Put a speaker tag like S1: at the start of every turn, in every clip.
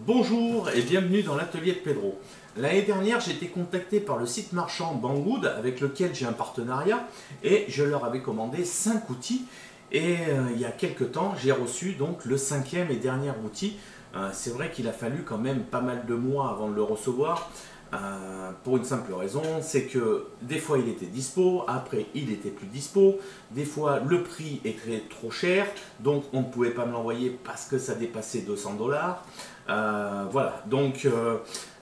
S1: Bonjour et bienvenue dans l'atelier de Pedro. L'année dernière, j'ai été contacté par le site marchand Banggood avec lequel j'ai un partenariat et je leur avais commandé 5 outils et il y a quelques temps, j'ai reçu donc le 5e et dernier outil. C'est vrai qu'il a fallu quand même pas mal de mois avant de le recevoir pour une simple raison, c'est que des fois il était dispo, après il était plus dispo, des fois le prix était trop cher, donc on ne pouvait pas me l'envoyer parce que ça dépassait 200 $. Voilà, donc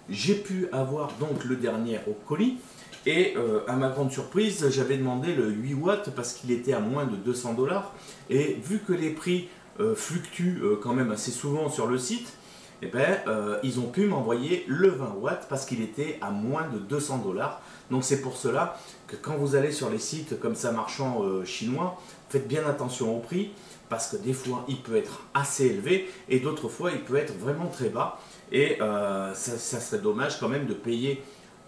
S1: j'ai pu avoir donc le dernier au colis et à ma grande surprise, j'avais demandé le 8 watts parce qu'il était à moins de 200 $. Et vu que les prix fluctuent quand même assez souvent sur le site, eh ben, ils ont pu m'envoyer le 20 watts parce qu'il était à moins de 200 $. Donc c'est pour cela que quand vous allez sur les sites comme ça marchands chinois, faites bien attention au prix parce que des fois il peut être assez élevé et d'autres fois il peut être vraiment très bas. Et ça serait dommage quand même de payer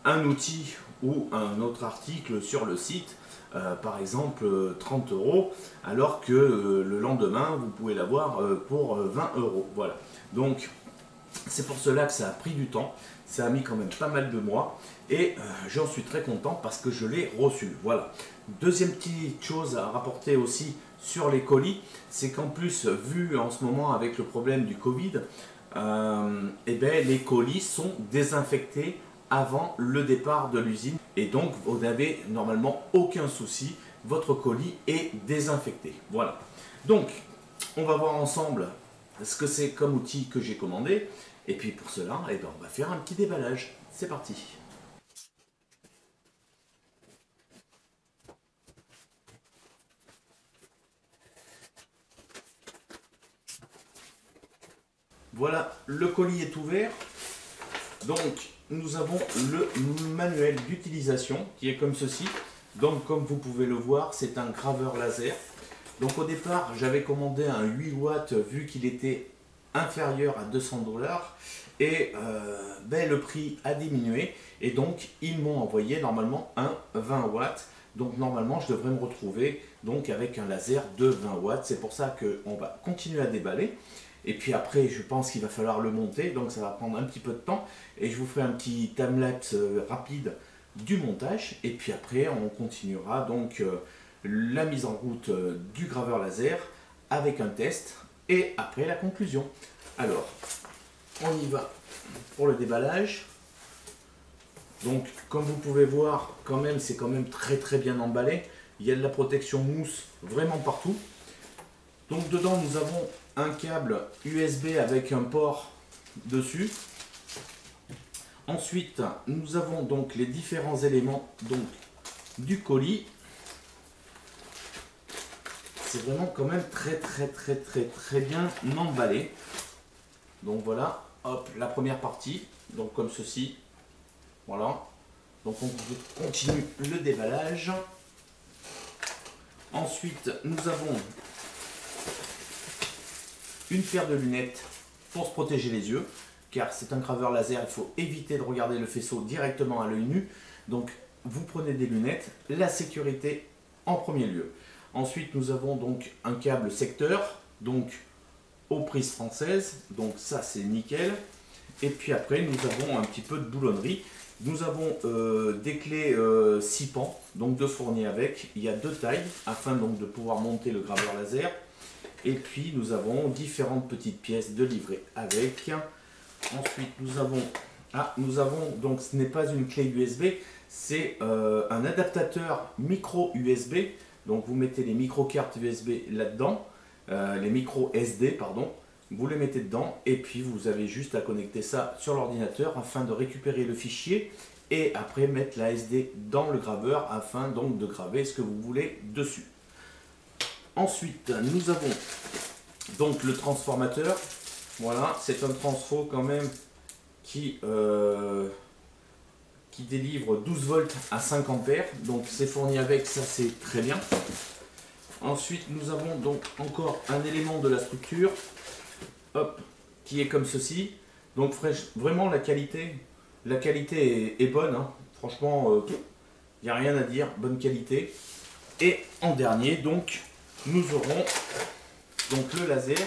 S1: un outil ou un autre article sur le site, par exemple 30 €, alors que le lendemain vous pouvez l'avoir pour 20 €. Voilà. Donc c'est pour cela que ça a pris du temps, ça a mis quand même pas mal de mois et j'en suis très content parce que je l'ai reçu. Voilà. Deuxième petite chose à rapporter aussi sur les colis, c'est qu'en plus, vu en ce moment avec le problème du Covid, eh ben, les colis sont désinfectés avant le départ de l'usine et donc vous n'avez normalement aucun souci, votre colis est désinfecté. Voilà. Donc, on va voir ensemble ce que c'est comme outil que j'ai commandé. Et puis pour cela, eh ben, on va faire un petit déballage. C'est parti. Voilà, le colis est ouvert. Donc, nous avons le manuel d'utilisation qui est comme ceci. Donc, comme vous pouvez le voir, c'est un graveur laser. Donc, au départ, j'avais commandé un 8 watts vu qu'il était inférieur à 200 $. Et ben, le prix a diminué. Et donc, ils m'ont envoyé normalement un 20 watts. Donc, normalement, je devrais me retrouver donc, avec un laser de 20 watts. C'est pour ça qu'on va continuer à déballer. Et puis après, je pense qu'il va falloir le monter, donc ça va prendre un petit peu de temps. Et je vous ferai un petit timelapse rapide du montage. Et puis après, on continuera donc la mise en route du graveur laser avec un test. Et après, la conclusion. Alors, on y va pour le déballage. Donc, comme vous pouvez voir, quand même, c'est quand même très très bien emballé. Il y a de la protection mousse vraiment partout. Donc dedans, nous avons un câble USB avec un port dessus. Ensuite, nous avons donc les différents éléments donc, du colis. C'est vraiment quand même très bien emballé. Donc voilà, hop, la première partie, donc comme ceci. Voilà. Donc on continue le déballage. Ensuite, nous avons une paire de lunettes pour se protéger les yeux, car c'est un graveur laser, il faut éviter de regarder le faisceau directement à l'œil nu. Donc vous prenez des lunettes, la sécurité en premier lieu. Ensuite nous avons donc un câble secteur, donc aux prises françaises, donc ça c'est nickel. Et puis après nous avons un petit peu de boulonnerie. Nous avons des clés 6 pans, donc de fournir avec. Il y a 2 tailles afin donc de pouvoir monter le graveur laser. Et puis nous avons différentes petites pièces de livret avec. Ensuite nous avons donc ce n'est pas une clé USB, c'est un adaptateur micro USB. Donc vous mettez les micro cartes USB là-dedans, les micro SD pardon. Vous les mettez dedans et puis vous avez juste à connecter ça sur l'ordinateur afin de récupérer le fichier et après mettre la SD dans le graveur afin donc de graver ce que vous voulez dessus. Ensuite, nous avons donc le transformateur. Voilà, c'est un transfo quand même qui délivre 12 volts à 5 ampères. Donc c'est fourni avec, ça c'est très bien. Ensuite, nous avons donc encore un élément de la structure, hop, qui est comme ceci. Donc vraiment la qualité est bonne. Hein. Franchement, il n'y a rien à dire, bonne qualité. Et en dernier, donc, nous aurons donc le laser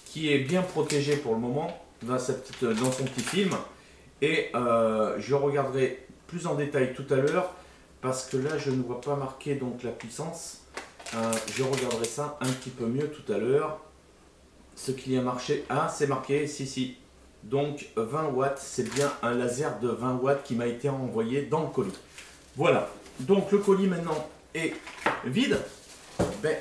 S1: qui est bien protégé pour le moment dans son petit film. Et je regarderai plus en détail tout à l'heure, parce que là je ne vois pas marqué donc la puissance. Je regarderai ça un petit peu mieux tout à l'heure. Ce qu'il y a marqué, c'est marqué, si. Donc 20 watts, c'est bien un laser de 20 watts qui m'a été envoyé dans le colis. Voilà, donc le colis maintenant est vide. Ben,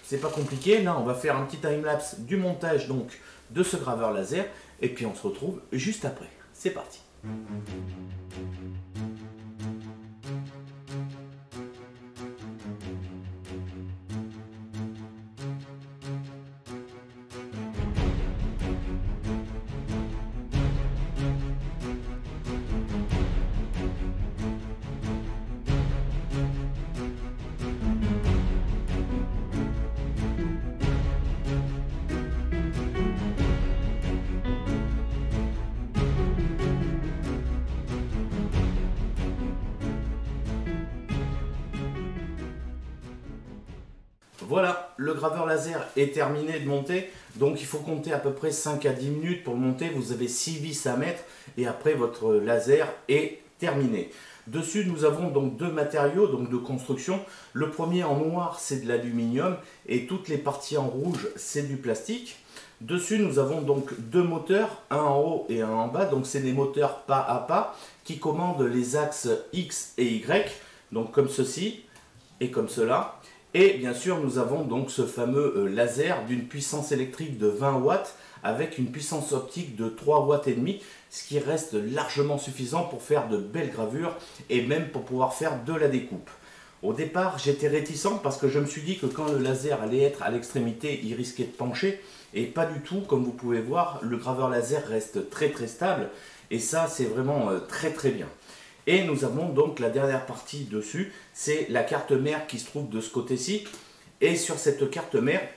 S1: c'est pas compliqué, là on va faire un petit timelapse du montage donc de ce graveur laser. Et puis on se retrouve juste après. C'est parti. Voilà, le graveur laser est terminé de monter, donc il faut compter à peu près 5 à 10 minutes pour le monter. Vous avez 6 vis à mettre et après votre laser est terminé. Dessus, nous avons donc deux matériaux donc de construction. Le premier en noir, c'est de l'aluminium et toutes les parties en rouge, c'est du plastique. Dessus, nous avons donc deux moteurs, un en haut et un en bas. Donc, c'est des moteurs pas à pas qui commandent les axes X et Y, donc comme ceci et comme cela. Et bien sûr, nous avons donc ce fameux laser d'une puissance électrique de 20 watts avec une puissance optique de 3 watts et demi, ce qui reste largement suffisant pour faire de belles gravures et même pour pouvoir faire de la découpe. Au départ, j'étais réticent parce que je me suis dit que quand le laser allait être à l'extrémité, il risquait de pencher. Et pas du tout, comme vous pouvez voir, le graveur laser reste très stable. Et ça, c'est vraiment très bien. Et nous avons donc la dernière partie dessus, c'est la carte mère qui se trouve de ce côté-ci. Et sur cette carte mère,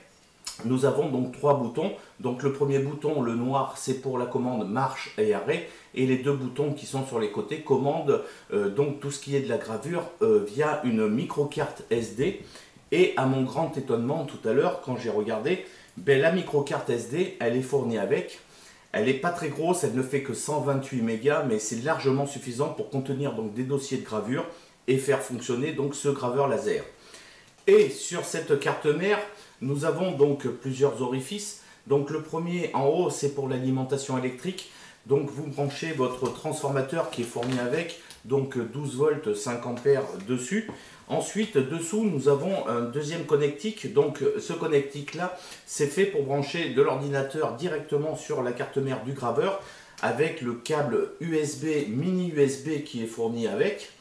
S1: nous avons donc trois boutons. Donc le premier bouton, le noir, c'est pour la commande marche et arrêt. Et les deux boutons qui sont sur les côtés commandent donc tout ce qui est de la gravure via une micro-carte SD. Et à mon grand étonnement tout à l'heure, quand j'ai regardé, ben, la micro-carte SD, elle est fournie avec. Elle n'est pas très grosse, elle ne fait que 128 mégas, mais c'est largement suffisant pour contenir donc des dossiers de gravure et faire fonctionner donc ce graveur laser. Et sur cette carte mère, nous avons donc plusieurs orifices. Donc le premier en haut, c'est pour l'alimentation électrique. Donc vous branchez votre transformateur qui est fourni avec, donc 12 volts 5 ampères dessus. Ensuite, dessous, nous avons un deuxième connectique. Donc ce connectique là, c'est fait pour brancher de l'ordinateur directement sur la carte mère du graveur avec le câble USB, mini USB qui est fourni avec.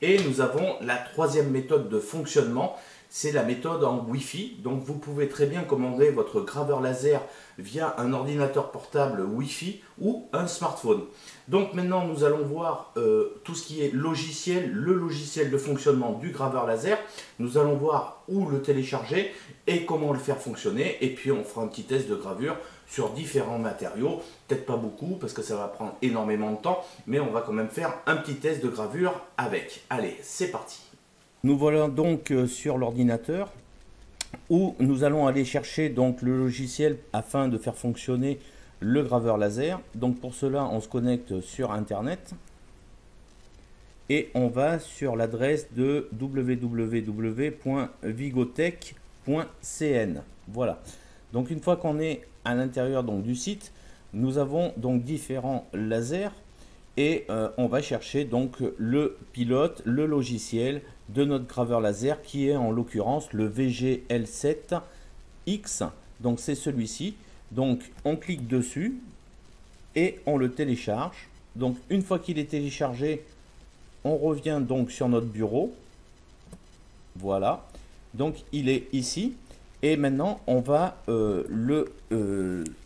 S1: Et nous avons la troisième méthode de fonctionnement. C'est la méthode en Wi-Fi. Donc vous pouvez très bien commander votre graveur laser via un ordinateur portable Wi-Fi ou un smartphone. Donc maintenant nous allons voir tout ce qui est logiciel, le logiciel de fonctionnement du graveur laser. Nous allons voir où le télécharger et comment le faire fonctionner. Et puis on fera un petit test de gravure sur différents matériaux. Peut-être pas beaucoup parce que ça va prendre énormément de temps, mais on va quand même faire un petit test de gravure avec. Allez, c'est parti. Nous voilà donc sur l'ordinateur où nous allons aller chercher donc le logiciel afin de faire fonctionner le graveur laser. Donc pour cela, on se connecte sur Internet et on va sur l'adresse de www.vigotech.cn. Voilà. Donc une fois qu'on est à l'intérieur donc du site, nous avons donc différents lasers. Et on va chercher donc le pilote, le logiciel de notre graveur laser qui est en l'occurrence le VGL7X. Donc c'est celui-ci. Donc on clique dessus et on le télécharge. Donc une fois qu'il est téléchargé, on revient donc sur notre bureau. Voilà. Donc il est ici. Et maintenant on va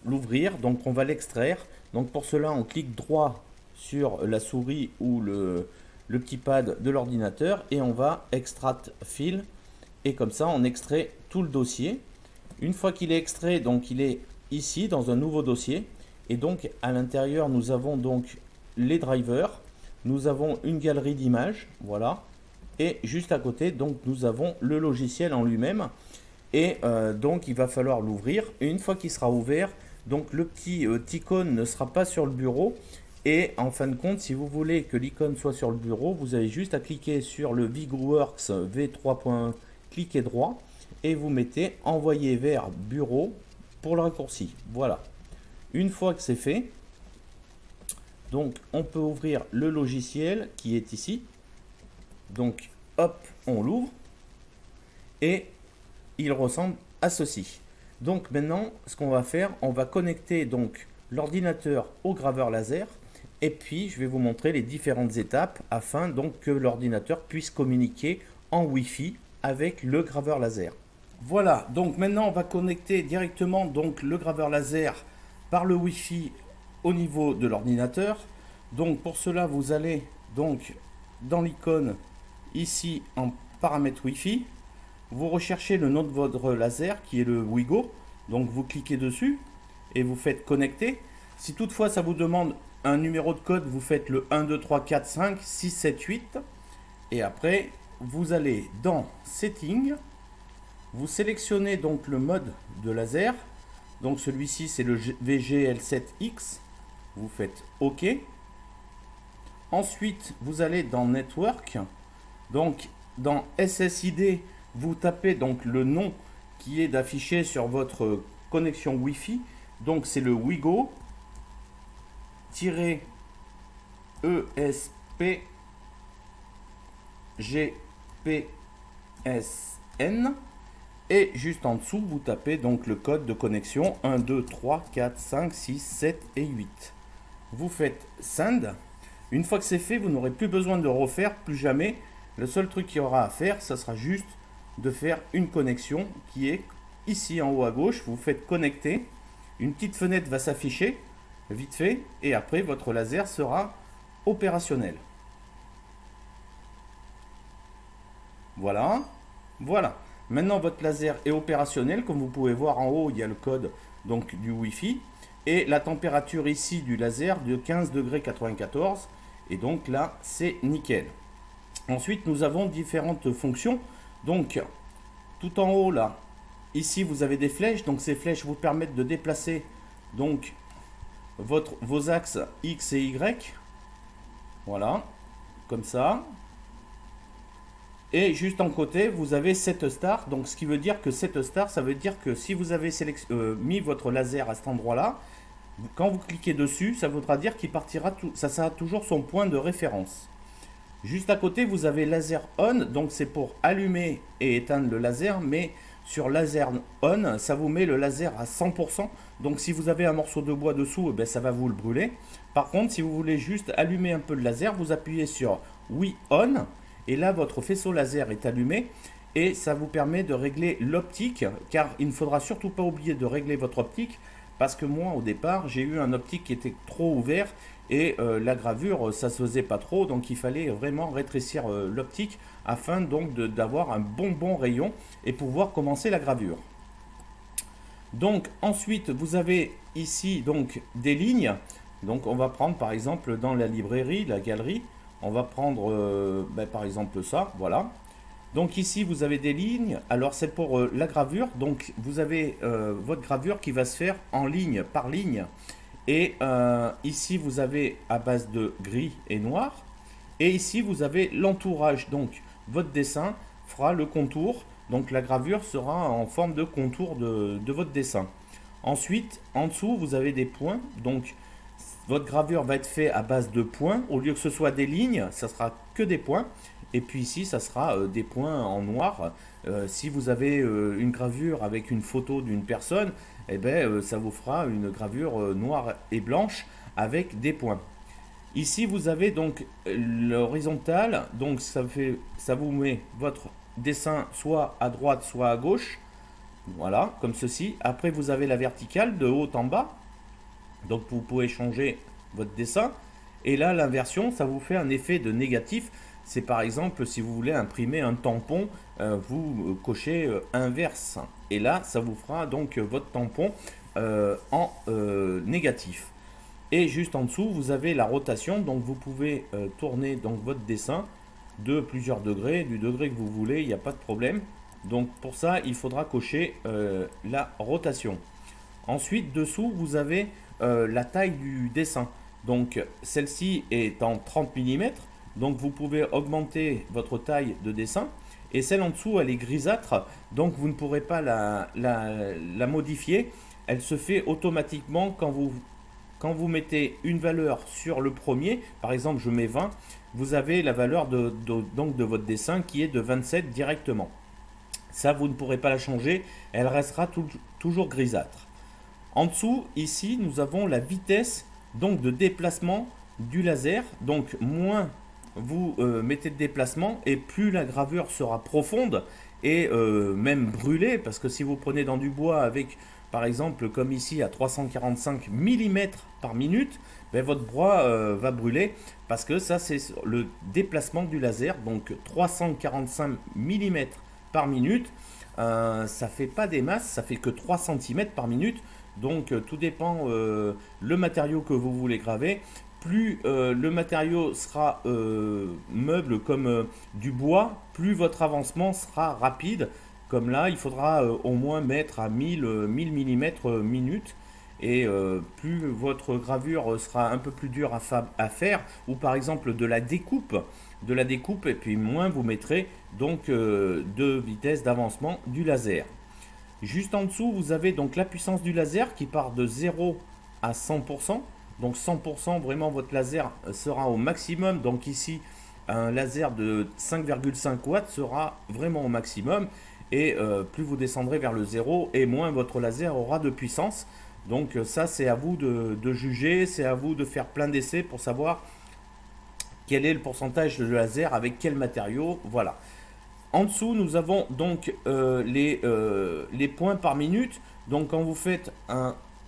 S1: l'ouvrir. Donc on va l'extraire. Donc pour cela on clique droit sur la souris ou le petit pad de l'ordinateur et on va extract file et comme ça on extrait tout le dossier. Une fois qu'il est extrait, donc il est ici dans un nouveau dossier et donc à l'intérieur nous avons donc les drivers, nous avons une galerie d'images, voilà, et juste à côté donc nous avons le logiciel en lui-même et donc il va falloir l'ouvrir. Et une fois qu'il sera ouvert, Donc le petit icône ne sera pas sur le bureau. Et en fin de compte, si vous voulez que l'icône soit sur le bureau, vous avez juste à cliquer sur le VGWorks V3. Cliquez droit et vous mettez envoyer vers bureau pour le raccourci. Voilà. Une fois que c'est fait, donc on peut ouvrir le logiciel qui est ici. Donc hop, on l'ouvre et il ressemble à ceci. Donc maintenant, ce qu'on va faire, on va connecter donc l'ordinateur au graveur laser et puis je vais vous montrer les différentes étapes afin donc que l'ordinateur puisse communiquer en Wi-Fi avec le graveur laser. Voilà, donc maintenant on va connecter directement donc le graveur laser par le Wi-Fi au niveau de l'ordinateur. Donc pour cela, vous allez donc dans l'icône ici en paramètres Wi-Fi. Vous recherchez le nom de votre laser qui est le Wigo. Donc vous cliquez dessus et vous faites connecter. Si toutefois ça vous demande un numéro de code, vous faites le 1, 2, 3, 4, 5, 6, 7, 8. Et après, vous allez dans Settings. Vous sélectionnez donc le mode de laser. Donc celui-ci c'est le VGL7X. Vous faites OK. Ensuite, vous allez dans Network. Donc dans SSID, vous tapez donc le nom qui est d'afficher sur votre connexion Wi-Fi. Donc c'est le Wigo ESP GPSN et juste en dessous vous tapez donc le code de connexion 1, 2, 3, 4, 5, 6, 7 et 8. Vous faites Send. Une fois que c'est fait, vous n'aurez plus besoin de refaire, plus jamais. Le seul truc qu'il y aura à faire, ça sera juste de faire une connexion qui est ici en haut à gauche. Vous faites connecter, une petite fenêtre va s'afficher vite fait et après votre laser sera opérationnel. Voilà, voilà. Maintenant votre laser est opérationnel. Comme vous pouvez voir en haut, il y a le code donc du Wi-Fi et la température ici du laser de 15,94 °. Et donc là, c'est nickel. Ensuite, nous avons différentes fonctions. Donc, tout en haut là, ici vous avez des flèches. Donc ces flèches vous permettent de déplacer donc vos axes X et Y. Voilà, comme ça. Et juste en côté, vous avez Set Star. Donc ce qui veut dire que Set Star, ça veut dire que si vous avez mis votre laser à cet endroit-là, quand vous cliquez dessus, ça voudra dire qu'il partira ça sera toujours son point de référence. Juste à côté, vous avez Laser On, donc c'est pour allumer et éteindre le laser, mais sur Laser On, ça vous met le laser à 100%. Donc si vous avez un morceau de bois dessous, ben, ça va vous le brûler. Par contre, si vous voulez juste allumer un peu le laser, vous appuyez sur Oui On, et là votre faisceau laser est allumé. Et ça vous permet de régler l'optique, car il ne faudra surtout pas oublier de régler votre optique, parce que moi au départ j'ai eu un optique qui était trop ouvert et la gravure ça se faisait pas trop, donc il fallait vraiment rétrécir l'optique afin donc d'avoir un bon rayon et pouvoir commencer la gravure. Donc ensuite vous avez ici donc des lignes. Donc on va prendre par exemple dans la librairie, la galerie, on va prendre par exemple ça, voilà. Donc ici vous avez des lignes, alors c'est pour la gravure, donc vous avez votre gravure qui va se faire en ligne par ligne. Et ici vous avez à base de gris et noir. Et ici vous avez l'entourage, donc votre dessin fera le contour, donc la gravure sera en forme de contour de votre dessin. Ensuite en dessous vous avez des points, donc votre gravure va être faite à base de points, au lieu que ce soit des lignes, ça sera que des points. Et puis ici, ça sera des points en noir. Si vous avez une gravure avec une photo d'une personne, eh ben, ça vous fera une gravure noire et blanche avec des points. Ici, vous avez donc l'horizontale. Donc ça vous met votre dessin soit à droite, soit à gauche. Voilà, comme ceci. Après, vous avez la verticale de haut en bas. Donc vous pouvez changer votre dessin. Et là, l'inversion, ça vous fait un effet de négatif. C'est par exemple si vous voulez imprimer un tampon, vous cochez inverse. Et là, ça vous fera donc votre tampon en négatif. Et juste en dessous, vous avez la rotation. Donc vous pouvez tourner donc votre dessin de plusieurs degrés, du degré que vous voulez, il n'y a pas de problème. Donc pour ça, il faudra cocher la rotation. Ensuite, dessous, vous avez la taille du dessin. Donc, celle-ci est en 30 mm. Donc, vous pouvez augmenter votre taille de dessin. Et celle en dessous, elle est grisâtre. Donc, vous ne pourrez pas la modifier. Elle se fait automatiquement quand vous mettez une valeur sur le premier. Par exemple, je mets 20. Vous avez la valeur donc de votre dessin qui est de 27 directement. Ça, vous ne pourrez pas la changer. Elle restera toujours grisâtre. En dessous, ici, nous avons la vitesse donc de déplacement du laser. Donc, moins vous mettez de déplacement et plus la gravure sera profonde et même brûlée. Parce que si vous prenez dans du bois avec, par exemple, comme ici, à 345 mm par minute, ben, votre bois va brûler parce que ça, c'est le déplacement du laser. Donc, 345 mm par minute. Ça fait pas des masses, ça fait que 3 cm par minute. Donc tout dépend le matériau que vous voulez graver. Plus le matériau sera meuble comme du bois, plus votre avancement sera rapide. Comme là, il faudra au moins mettre à 1000 mm minute. Et plus votre gravure sera un peu plus dure à faire, ou par exemple de la découpe, et puis moins vous mettrez donc de vitesse d'avancement du laser. Juste en dessous, vous avez donc la puissance du laser qui part de 0 à 100%. Donc 100%, vraiment votre laser sera au maximum. Donc ici, un laser de 5,5 watts sera vraiment au maximum. Et plus vous descendrez vers le 0, et moins votre laser aura de puissance. Donc ça, c'est à vous de juger, c'est à vous de faire plein d'essais pour savoir quel est le pourcentage de laser avec quel matériau. Voilà. En dessous, nous avons donc les points par minute. Donc quand vous faites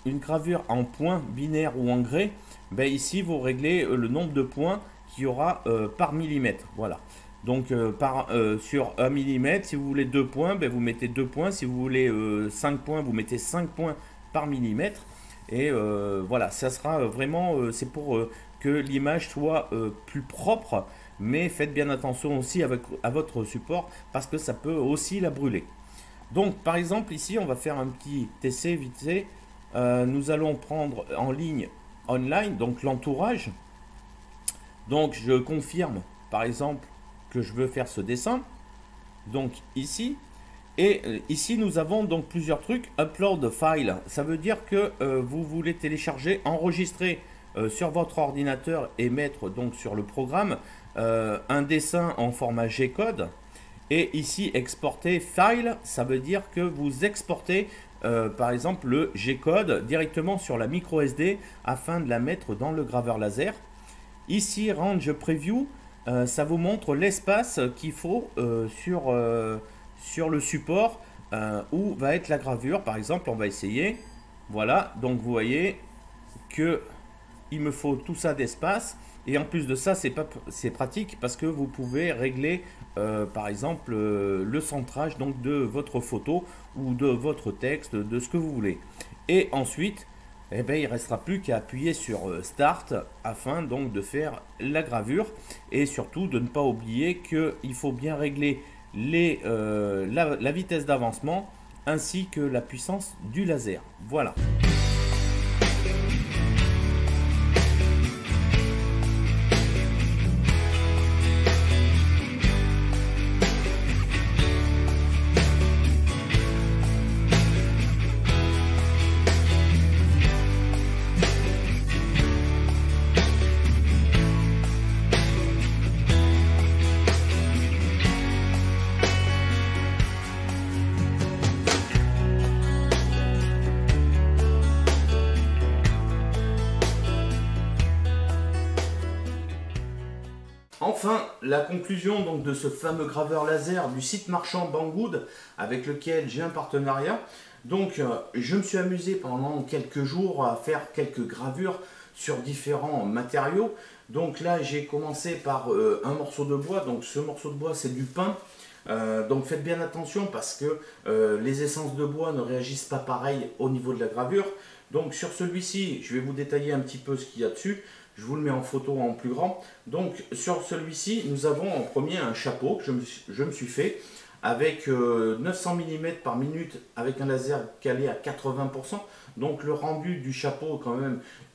S1: une gravure en points binaires ou en grès, ben ici vous réglez le nombre de points qu'il y aura par millimètre. Voilà. Donc sur 1 mm, si vous voulez 2 points, ben vous mettez 2 points. Si vous voulez 5 points, vous mettez 5 points par millimètre. Et voilà, ça sera vraiment, c'est pour que l'image soit plus propre. Mais faites bien attention aussi à votre support parce que ça peut aussi la brûler. Donc par exemple ici on va faire un petit essai vite fait. Nous allons prendre en ligne online donc l'entourage. Donc je confirme par exemple que je veux faire ce dessin. Donc ici. Et ici nous avons donc plusieurs trucs. Upload file, ça veut dire que vous voulez télécharger, enregistrer sur votre ordinateur et mettre donc sur le programme un dessin en format G-code. Et ici exporter file, ça veut dire que vous exportez par exemple le G-code directement sur la micro SD afin de la mettre dans le graveur laser. Ici range preview, ça vous montre l'espace qu'il faut sur le support où va être la gravure. Par exemple, on va essayer. Voilà, donc vous voyez que il me faut tout ça d'espace. Et en plus de ça, c'est pratique parce que vous pouvez régler par exemple le centrage donc de votre photo ou de votre texte, de ce que vous voulez. Et ensuite, eh bien, il ne restera plus qu'à appuyer sur Start afin donc de faire la gravure. Et surtout de ne pas oublier qu'il faut bien régler la vitesse d'avancement ainsi que la puissance du laser. Voilà. Enfin, la conclusion donc de ce fameux graveur laser du site marchand Banggood avec lequel j'ai un partenariat. Donc je me suis amusé pendant quelques jours à faire quelques gravures sur différents matériaux. Donc là j'ai commencé par un morceau de bois. Donc ce morceau de bois c'est du pin. Donc faites bien attention parce que les essences de bois ne réagissent pas pareil au niveau de la gravure. Donc sur celui-ci, je vais vous détailler un petit peu ce qu'il y a dessus. Je vous le mets en photo en plus grand. Donc sur celui-ci, nous avons en premier un chapeau que je me suis fait avec 900 mm par minute avec un laser calé à 80%. Donc le rendu du chapeau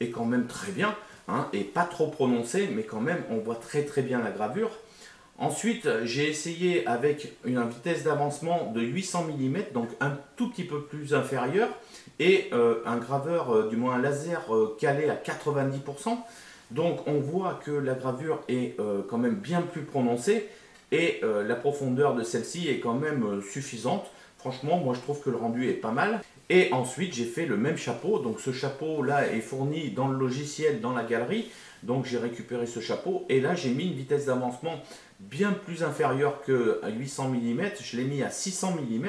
S1: est quand même très bien, hein, et pas trop prononcé, mais quand même on voit très bien la gravure. Ensuite, j'ai essayé avec une vitesse d'avancement de 800 mm, donc un tout petit peu plus inférieur, et un graveur, du moins un laser calé à 90%. Donc on voit que la gravure est quand même bien plus prononcée, et la profondeur de celle-ci est quand même suffisante. Franchement, moi je trouve que le rendu est pas mal. Et ensuite, j'ai fait le même chapeau. Donc ce chapeau-là est fourni dans le logiciel, dans la galerie. Donc j'ai récupéré ce chapeau, et là j'ai mis une vitesse d'avancement bien plus inférieure que à 800 mm. Je l'ai mis à 600 mm,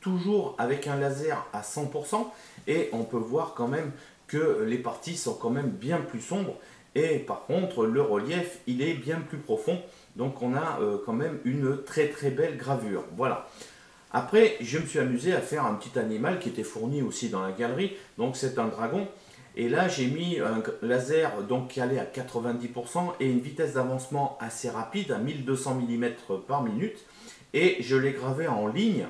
S1: toujours avec un laser à 100%. Et on peut voir quand même que les parties sont quand même bien plus sombres. Et par contre, le relief, il est bien plus profond. Donc on a quand même une très belle gravure. Voilà. Après, je me suis amusé à faire un petit animal qui était fourni aussi dans la galerie. Donc c'est un dragon. Et là, j'ai mis un laser donc calé à 90% et une vitesse d'avancement assez rapide à 1200 mm par minute. Et je l'ai gravé en ligne.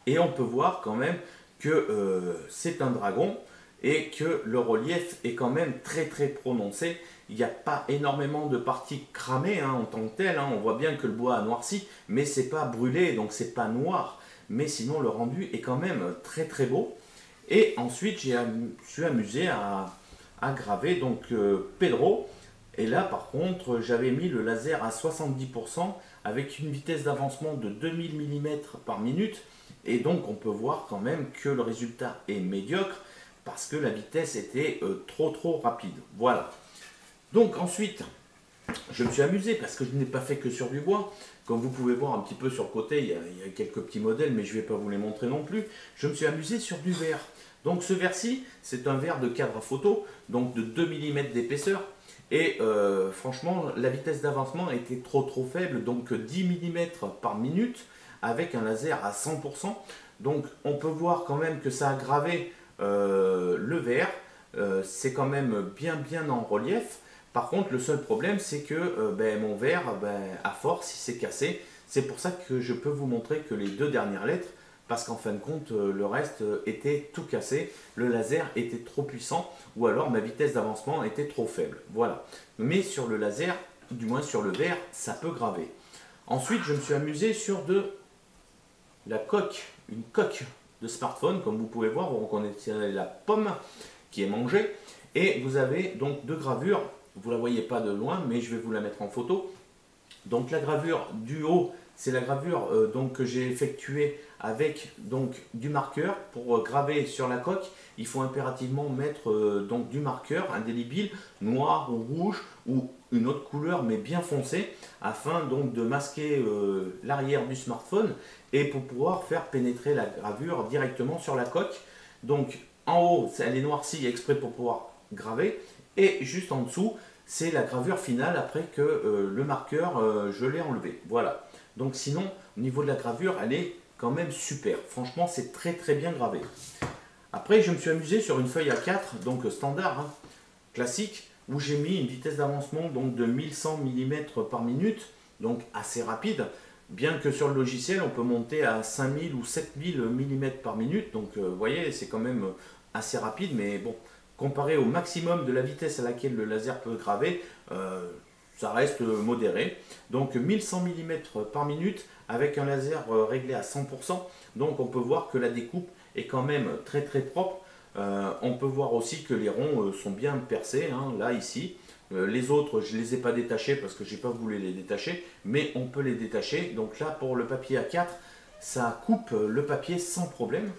S1: Et on peut voir quand même que c'est un dragon et que le relief est quand même très prononcé. Il n'y a pas énormément de parties cramées, hein, en tant que telles, hein. On voit bien que le bois a noirci, mais c'est pas brûlé, donc c'est pas noir. Mais sinon, le rendu est quand même très beau. Et ensuite, je suis amusé à graver donc Pedro. Et là, par contre, j'avais mis le laser à 70% avec une vitesse d'avancement de 2000 mm par minute. Et donc, on peut voir quand même que le résultat est médiocre parce que la vitesse était trop rapide. Voilà. Donc ensuite, je me suis amusé parce que je n'ai pas fait que sur du bois. Comme vous pouvez voir un petit peu sur le côté, il y a quelques petits modèles, mais je ne vais pas vous les montrer non plus. Je me suis amusé sur du verre. Donc ce verre-ci, c'est un verre de cadre à photo, donc de 2 mm d'épaisseur. Et franchement, la vitesse d'avancement était trop faible, donc 10 mm par minute, avec un laser à 100%. Donc on peut voir quand même que ça a gravé le verre. C'est quand même bien en relief. Par contre, le seul problème, c'est que mon verre, à force, il s'est cassé. C'est pour ça que je peux vous montrer que les deux dernières lettres, parce qu'en fin de compte, le reste était tout cassé. Le laser était trop puissant, ou alors ma vitesse d'avancement était trop faible. Voilà. Mais sur le laser, du moins sur le verre, ça peut graver. Ensuite, je me suis amusé sur la coque, une coque de smartphone. Comme vous pouvez voir, vous reconnaissez la pomme qui est mangée. Et vous avez donc deux gravures. Vous ne la voyez pas de loin, mais je vais vous la mettre en photo. Donc la gravure du haut, c'est la gravure donc, que j'ai effectuée avec donc, du marqueur. Pour graver sur la coque, il faut impérativement mettre donc, du marqueur indélébile, noir ou rouge, ou une autre couleur, mais bien foncée, afin donc, de masquer l'arrière du smartphone et pour pouvoir faire pénétrer la gravure directement sur la coque. Donc en haut, elle est noircie exprès pour pouvoir graver. Et juste en dessous, c'est la gravure finale après que le marqueur, je l'ai enlevé. Voilà. Donc sinon, au niveau de la gravure, elle est quand même super. Franchement, c'est très bien gravé. Après, je me suis amusé sur une feuille A4, donc standard, hein, classique, où j'ai mis une vitesse d'avancement donc de 1100 mm par minute, donc assez rapide. Bien que sur le logiciel, on peut monter à 5000 ou 7000 mm par minute. Donc, vous voyez, c'est quand même assez rapide, mais bon, comparé au maximum de la vitesse à laquelle le laser peut graver, ça reste modéré. Donc 1100 mm par minute avec un laser réglé à 100%. Donc on peut voir que la découpe est quand même très propre. On peut voir aussi que les ronds sont bien percés, hein, là, ici. Les autres, je ne les ai pas détachés parce que je n'ai pas voulu les détacher, mais on peut les détacher. Donc là, pour le papier A4, ça coupe le papier sans problème.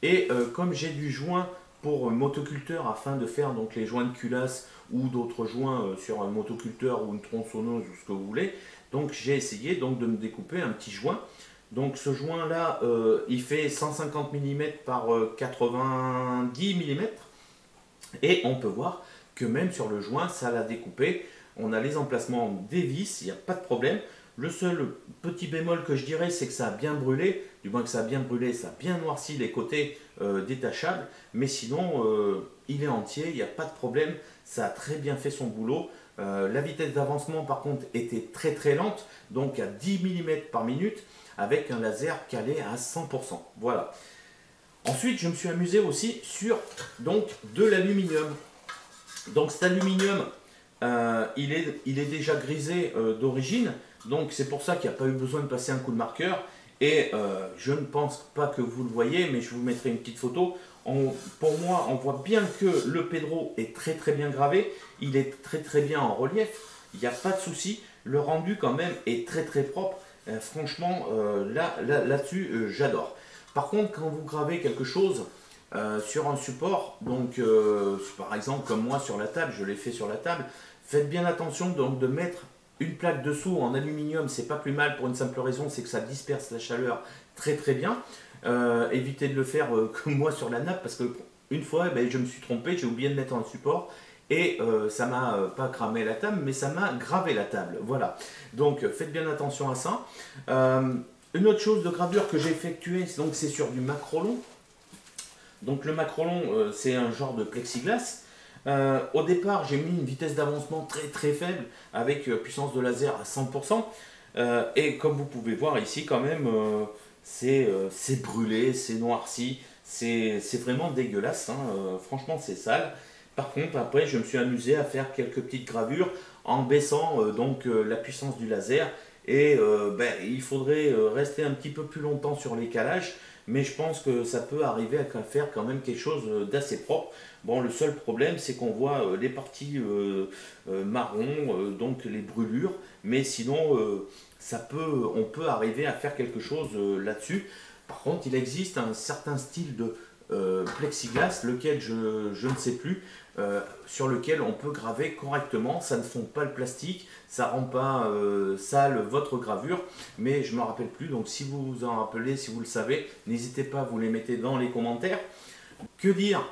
S1: Et comme j'ai du joint pour motoculteur afin de faire donc les joints de culasse ou d'autres joints sur un motoculteur ou une tronçonneuse ou ce que vous voulez, donc j'ai essayé donc de me découper un petit joint. Donc ce joint là il fait 150 mm par 90 mm et on peut voir que même sur le joint ça l'a découpé. On a les emplacements des vis, il n'y a pas de problème. Le seul petit bémol que je dirais, c'est que ça a bien brûlé, du moins que ça a bien brûlé, ça a bien noirci les côtés détachables, mais sinon il est entier, il n'y a pas de problème, ça a très bien fait son boulot. La vitesse d'avancement par contre était très très lente, donc à 10 mm par minute, avec un laser calé à 100%. Voilà. Ensuite, je me suis amusé aussi sur donc, de l'aluminium. Donc cet aluminium, il est déjà grisé d'origine, donc c'est pour ça qu'il n'y a pas eu besoin de passer un coup de marqueur. Et je ne pense pas que vous le voyez, mais je vous mettrai une petite photo. Pour moi, on voit bien que le Pedro est très très bien gravé, il est très très bien en relief, il n'y a pas de souci. Le rendu quand même est très très propre. Franchement, là-dessus, j'adore. Par contre, quand vous gravez quelque chose sur un support, donc par exemple comme moi sur la table, je l'ai fait sur la table, faites bien attention donc de mettre une plaque dessous en aluminium. C'est pas plus mal pour une simple raison, c'est que ça disperse la chaleur très très bien. Évitez de le faire comme moi sur la nappe, parce que une fois je me suis trompé, j'ai oublié de mettre un support et ça m'a pas cramé la table, mais ça m'a gravé la table. Voilà, donc faites bien attention à ça. Une autre chose de gravure que j'ai effectuée, donc c'est sur du macrolon. Donc le macrolon, c'est un genre de plexiglas. Au départ, j'ai mis une vitesse d'avancement très très faible avec puissance de laser à 100%. Et comme vous pouvez voir ici, quand même, c'est brûlé, c'est noirci, c'est vraiment dégueulasse. Hein. Franchement, c'est sale. Par contre, après, je me suis amusé à faire quelques petites gravures en baissant la puissance du laser. Et il faudrait rester un petit peu plus longtemps sur les calages, mais je pense que ça peut arriver à faire quand même quelque chose d'assez propre. Bon, le seul problème, c'est qu'on voit les parties marron, donc les brûlures, mais sinon, on peut arriver à faire quelque chose là-dessus. Par contre, il existe un certain style de plexiglas, lequel je ne sais plus, sur lequel on peut graver correctement. Ça ne fond pas le plastique, ça rend pas sale votre gravure, mais je ne me rappelle plus. Donc si vous vous en rappelez, si vous le savez, n'hésitez pas, vous les mettez dans les commentaires. Que dire?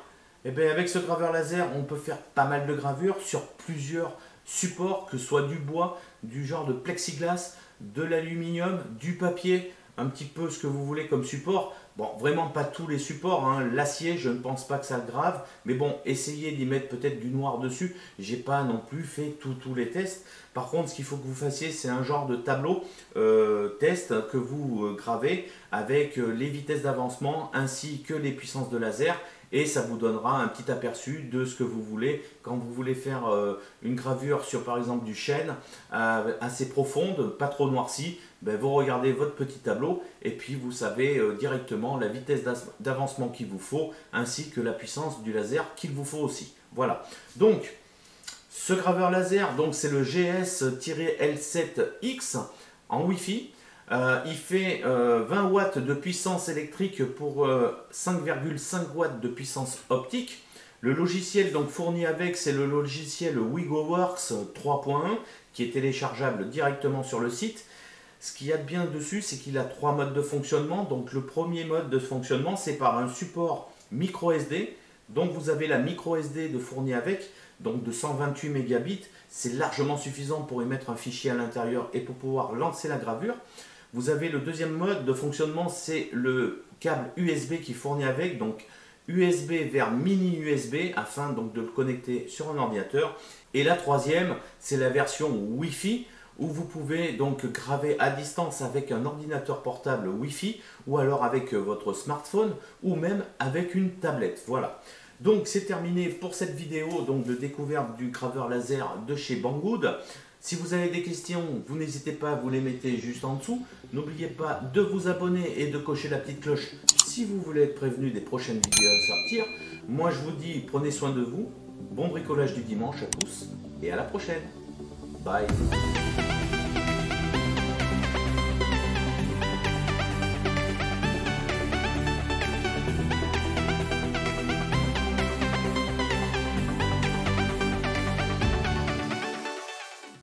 S1: Eh bien, avec ce graveur laser, on peut faire pas mal de gravures sur plusieurs supports, que ce soit du bois, du genre de plexiglas, de l'aluminium, du papier, un petit peu ce que vous voulez comme support. Bon, vraiment pas tous les supports, hein. L'acier, je ne pense pas que ça grave, mais bon, essayez d'y mettre peut-être du noir dessus. J'ai pas non plus fait tous les tests. Par contre, ce qu'il faut que vous fassiez, c'est un genre de tableau test que vous gravez avec les vitesses d'avancement ainsi que les puissances de laser. Et ça vous donnera un petit aperçu de ce que vous voulez. Quand vous voulez faire une gravure sur par exemple du chêne assez profonde, pas trop noircie, vous regardez votre petit tableau et puis vous savez directement la vitesse d'avancement qu'il vous faut ainsi que la puissance du laser qu'il vous faut aussi. Voilà. Donc ce graveur laser, c'est le GS-L7X en Wi-Fi. Il fait 20 watts de puissance électrique pour 5,5 watts de puissance optique. Le logiciel fourni avec, c'est le logiciel WigoWorks 3.1 qui est téléchargeable directement sur le site. Ce qu'il y a de bien dessus, c'est qu'il a 3 modes de fonctionnement. Donc le premier mode de fonctionnement, c'est par un support micro SD. Donc vous avez la micro SD de fourni avec, donc de 128 mégabits. C'est largement suffisant pour y mettre un fichier à l'intérieur et pour pouvoir lancer la gravure. Vous avez le deuxième mode de fonctionnement, c'est le câble USB qui fournit avec, donc USB vers mini USB afin de le connecter sur un ordinateur. Et la troisième, c'est la version Wi-Fi où vous pouvez donc graver à distance avec un ordinateur portable Wi-Fi ou alors avec votre smartphone ou même avec une tablette. Voilà. Donc c'est terminé pour cette vidéo de découverte du graveur laser de chez Banggood. Si vous avez des questions, vous n'hésitez pas, vous les mettez juste en dessous. N'oubliez pas de vous abonner et de cocher la petite cloche si vous voulez être prévenu des prochaines vidéos à sortir. Moi je vous dis, prenez soin de vous, bon bricolage du dimanche à tous et à la prochaine. Bye.